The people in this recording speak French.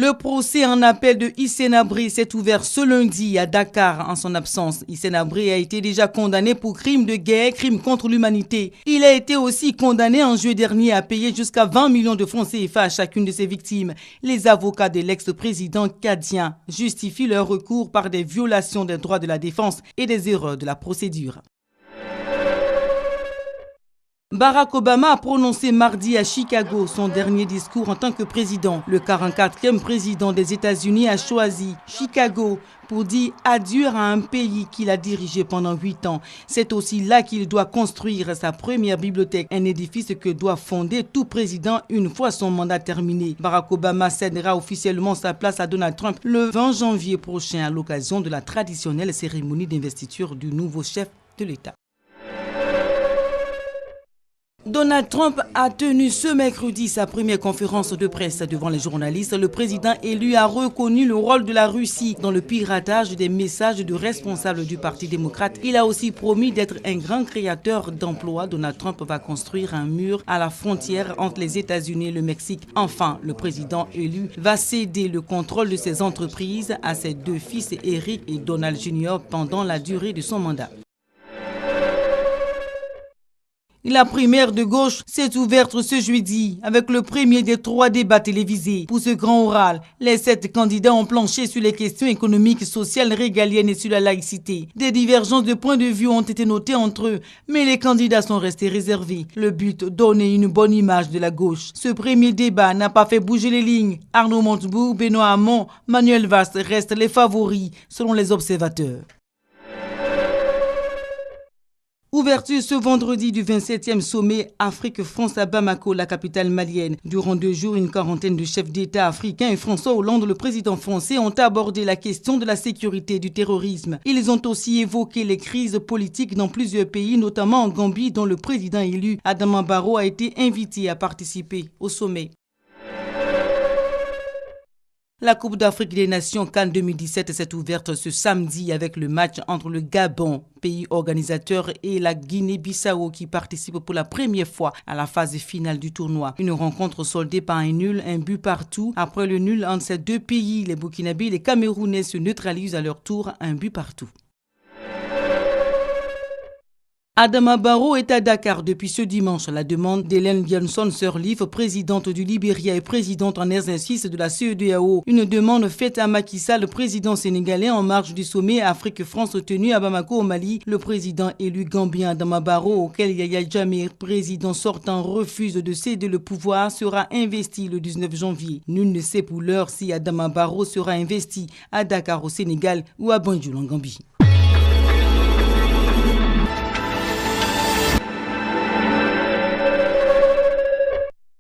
Le procès en appel de Hissène Habré s'est ouvert ce lundi à Dakar en son absence. Hissène Habré a été déjà condamné pour crimes de guerre, crimes contre l'humanité. Il a été aussi condamné en juillet dernier à payer jusqu'à 20 millions de francs CFA à chacune de ses victimes. Les avocats de l'ex-président cadien justifient leur recours par des violations des droits de la défense et des erreurs de la procédure. Barack Obama a prononcé mardi à Chicago son dernier discours en tant que président. Le 44e président des États-Unis a choisi Chicago pour dire adieu à un pays qu'il a dirigé pendant 8 ans. C'est aussi là qu'il doit construire sa première bibliothèque, un édifice que doit fonder tout président une fois son mandat terminé. Barack Obama cédera officiellement sa place à Donald Trump le 20 janvier prochain à l'occasion de la traditionnelle cérémonie d'investiture du nouveau chef de l'État. Donald Trump a tenu ce mercredi sa première conférence de presse devant les journalistes. Le président élu a reconnu le rôle de la Russie dans le piratage des messages de responsables du Parti démocrate. Il a aussi promis d'être un grand créateur d'emplois. Donald Trump va construire un mur à la frontière entre les États-Unis et le Mexique. Enfin, le président élu va céder le contrôle de ses entreprises à ses deux fils, Eric et Donald Jr., pendant la durée de son mandat. La primaire de gauche s'est ouverte ce jeudi avec le premier des 3 débats télévisés. Pour ce grand oral, les 7 candidats ont planché sur les questions économiques, sociales, régaliennes et sur la laïcité. Des divergences de points de vue ont été notées entre eux, mais les candidats sont restés réservés. Le but, donner une bonne image de la gauche. Ce premier débat n'a pas fait bouger les lignes. Arnaud Montebourg, Benoît Hamon, Manuel Valls restent les favoris selon les observateurs. Ouverture ce vendredi du 27e sommet Afrique-France à Bamako, la capitale malienne. Durant 2 jours, une quarantaine de chefs d'État africains et François Hollande, le président français, ont abordé la question de la sécurité et du terrorisme. Ils ont aussi évoqué les crises politiques dans plusieurs pays, notamment en Gambie, dont le président élu Adama Barrow a été invité à participer au sommet. La Coupe d'Afrique des Nations CAN 2017 s'est ouverte ce samedi avec le match entre le Gabon, pays organisateur, et la Guinée-Bissau qui participe pour la première fois à la phase finale du tournoi. Une rencontre soldée par un nul, un but partout. Après le nul entre ces 2 pays, les Burkinabés et les Camerounais se neutralisent à leur tour, un but partout. Adama Barrow est à Dakar depuis ce dimanche à la demande d'Ellen Johnson-Sirleaf, présidente du Libéria et présidente en exercice de la CEDEAO. Une demande faite à Macky Sall, le président sénégalais, en marge du sommet Afrique-France tenu à Bamako au Mali. Le président élu gambien Adama Barrow, auquel Yaya Jammeh, président sortant, refuse de céder le pouvoir, sera investi le 19 janvier. Nul ne sait pour l'heure si Adama Barrow sera investi à Dakar au Sénégal ou à Banjul en Gambie.